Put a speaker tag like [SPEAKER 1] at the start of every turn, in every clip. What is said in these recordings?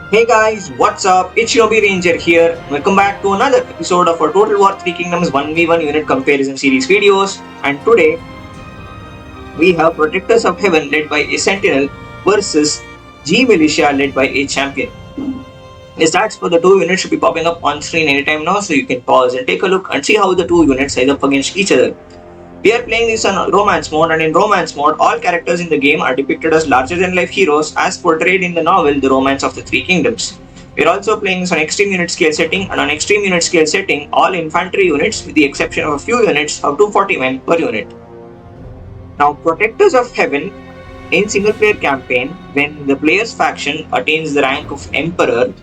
[SPEAKER 1] Hey guys, what's up? It's Shinobi Ranger here. Welcome back to another episode of our Total War 3 Kingdoms 1v1 unit comparison series videos. And today we have Protectors of Heaven led by a Sentinel versus Ji Militia led by a Champion. The stats for the two units should be popping up on screen anytime now, so you can pause and take a look and see how the two units size up against each other. We are playing this on Romance mode, and in Romance mode, all characters in the game are depicted as larger-than-life heroes as portrayed in the novel The Romance of the Three Kingdoms. We are also playing this on Extreme Unit Scale setting, and on Extreme Unit Scale setting, all infantry units, with the exception of a few units, have 240 men per unit. Now, Protectors of Heaven in single-player campaign, when the player's faction attains the rank of Emperor,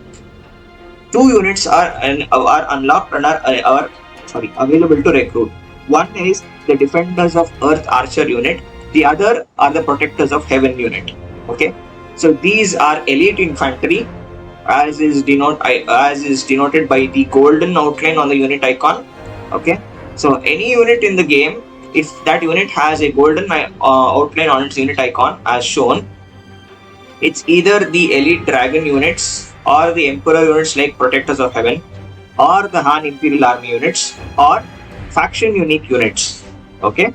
[SPEAKER 1] two units are unlocked and are available to recruit. One is the Defenders of Earth Archer unit. The other are the Protectors of Heaven unit. Okay, so these are elite infantry, as is denoted by the golden outline on the unit icon. Okay, so any unit in the game, if that unit has a golden outline on its unit icon as shown, it's either the elite dragon units or the emperor units like Protectors of Heaven, or the Han Imperial Army units, or faction unique units. Okay,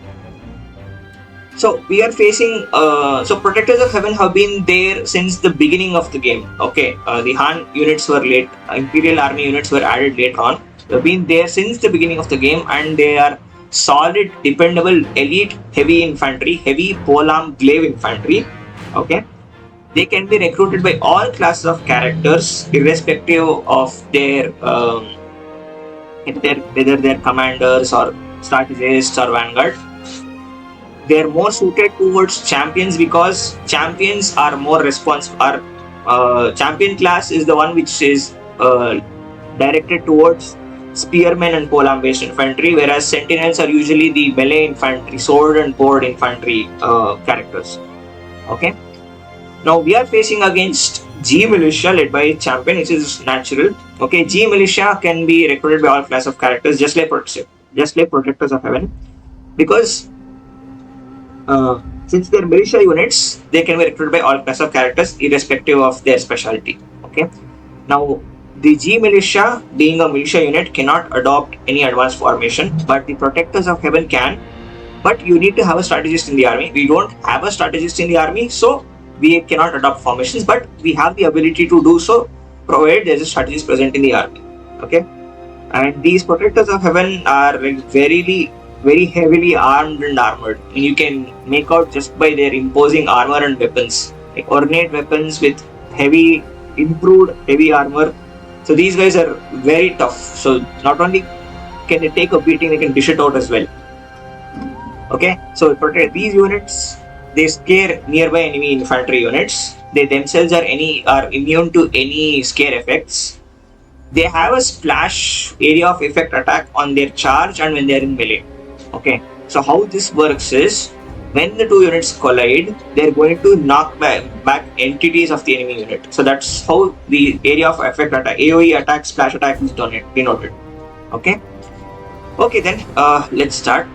[SPEAKER 1] so we are facing so Protectors of Heaven have been there since the beginning of the game. Okay, the Han units were late, Imperial Army units were added later on. They've been there since the beginning of the game, and they are solid, dependable, elite heavy infantry, heavy polearm glaive infantry. Okay, they can be recruited by all classes of characters, irrespective of whether they're commanders or strategists or vanguard. They're more suited towards champions because champions are more responsive. Champion class is the one which is directed towards spearmen and polearm based infantry, whereas sentinels are usually the melee infantry, sword and board infantry characters. Okay. Now we are facing against Ji Militia led by Champion, which is natural. Okay, Ji Militia can be recruited by all class of characters, just like Protectors of Heaven, because since they're militia units, they can be recruited by all class of characters, irrespective of their specialty. Okay. Now the Ji Militia, being a militia unit, cannot adopt any advanced formation, but the Protectors of Heaven can. But you need to have a strategist in the army. We don't have a strategist in the army, so we cannot adopt formations, but we have the ability to do so provided there is a strategist present in the army. Okay, and these Protectors of Heaven are very heavily armed and armored, and you can make out just by their imposing armor and weapons, like ornate weapons with improved heavy armor. So these guys are very tough. So not only can they take a beating, they can dish it out as well. Okay, so these units, they scare nearby enemy infantry units. They themselves are immune to any scare effects. They have a splash area of effect attack on their charge and when they are in melee. Okay, so how this works is, when the two units collide, they're going to knock back entities of the enemy unit. So that's how the area of effect attack, AoE attack, splash attack is denoted. Okay, then let's start.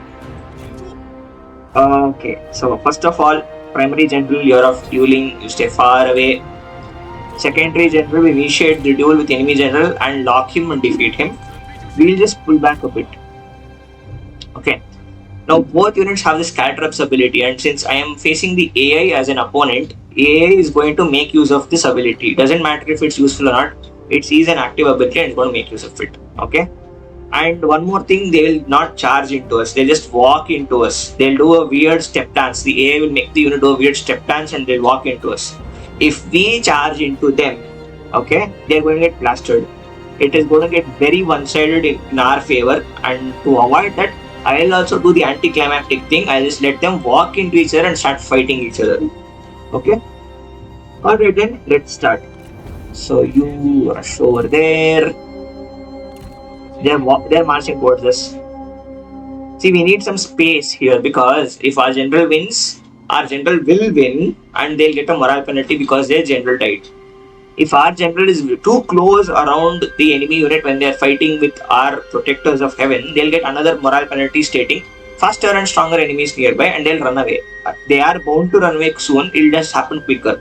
[SPEAKER 1] Okay, so first of all, primary general, you're of dueling, you stay far away. Secondary general, we initiate the duel with enemy general and lock him and defeat him. We'll just pull back a bit. Okay, now both units have this Caltrops ability, and since I am facing the AI as an opponent, AI is going to make use of this ability. It doesn't matter if it's useful or not, it sees an active ability and it's going to make use of it. Okay. And one more thing, they will not charge into us, they'll just walk into us. They'll do a weird step dance. The AI will make the unit do a weird step dance and they'll walk into us. If we charge into them, okay, they're going to get blasted. It is going to get very one-sided in our favor, and to avoid that, I'll also do the anticlimactic thing. I'll just let them walk into each other and start fighting each other. Okay? Alright then, let's start. So you rush over there. They're marching towards us. See, we need some space here, because if our general wins, our general will win and they'll get a morale penalty because their general died. If our general is too close around the enemy unit when they are fighting with our Protectors of Heaven, they'll get another morale penalty stating faster and stronger enemies nearby, and they'll run away. They are bound to run away soon, it'll just happen quicker.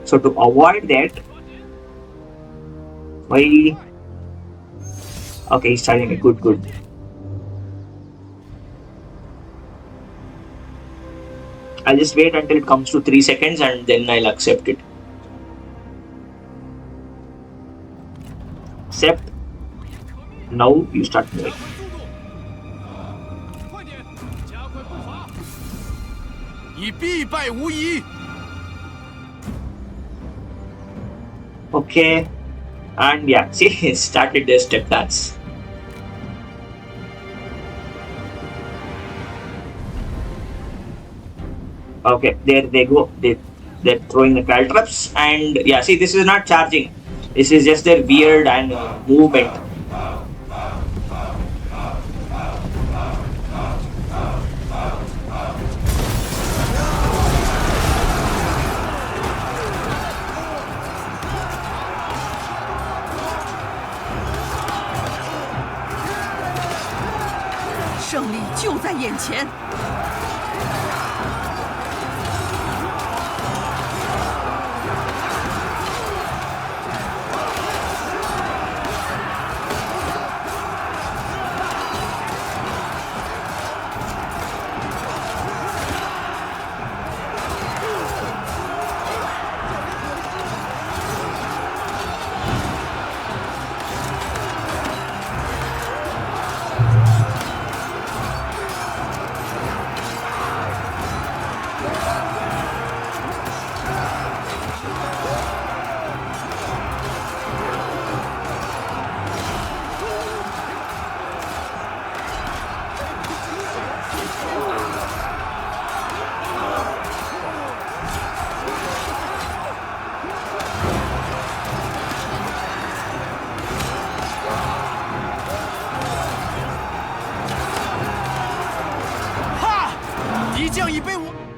[SPEAKER 1] So to avoid that, Why? Okay, he's charging it. Good, good. I'll just wait until it comes to 3 seconds and then I'll accept it. Accept. Now you start moving. Okay. And yeah, see, it started their step dance. Okay, there they go. They're throwing the caltrops, and yeah, see, this is not charging. This is just their weird and movement.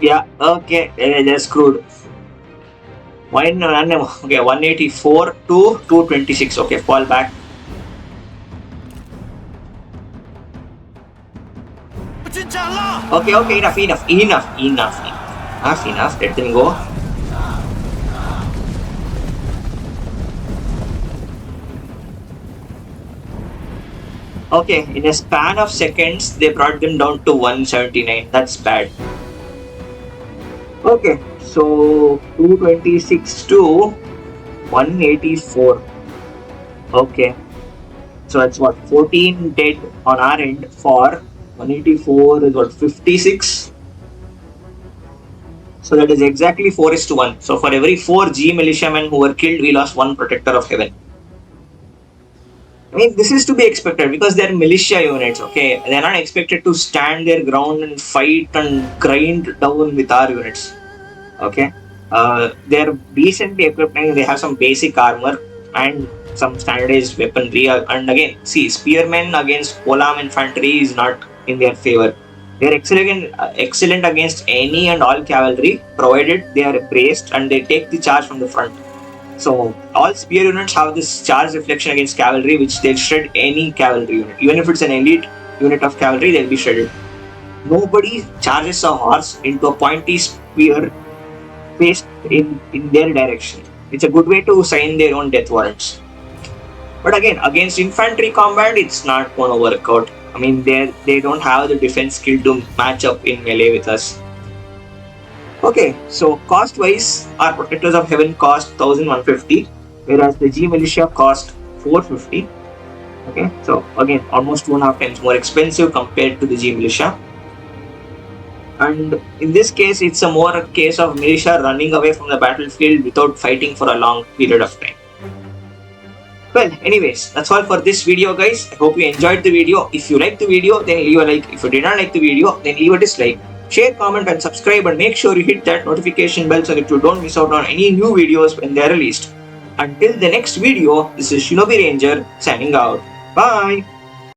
[SPEAKER 1] Yeah, okay, they're screwed. Okay, 184 to 226. Okay, fall back. Okay, enough. Let them go. Okay, in a span of seconds, they brought them down to 179. That's bad. Okay, so 226 to 184. Okay, so that's what, 14 dead on our end. For 184 is what, 56. So that is exactly 4:1. So for every 4 Ji militiamen who were killed, we lost 1 protector of heaven. I mean, this is to be expected because they're militia units, okay? They're not expected to stand their ground and fight and grind down with our units, okay? They're decently equipped and they have some basic armor and some standardized weaponry. And again, see, spearmen against Polam infantry is not in their favor. They're excellent against any and all cavalry, provided they are braced and they take the charge from the front. So all spear units have this charge reflection against cavalry, which they'll shred any cavalry unit. Even if it's an elite unit of cavalry, they'll be shredded. Nobody charges a horse into a pointy spear faced in their direction. It's a good way to sign their own death warrants. But again, against infantry combat, it's not going to work out. I mean, they don't have the defense skill to match up in melee with us. Okay, so cost-wise, our Protectors of Heaven cost 1150, whereas the Ji Militia cost 450. Okay, so again, almost 2.5 times more expensive compared to the Ji Militia. And in this case, it's a more a case of militia running away from the battlefield without fighting for a long period of time. Well, anyways, that's all for this video, guys. I hope you enjoyed the video. If you liked the video, then leave a like. If you did not like the video, then leave a dislike. Share, comment and subscribe, and make sure you hit that notification bell so that you don't miss out on any new videos when they are released. Until the next video, this is Shinobi Ranger signing out. Bye!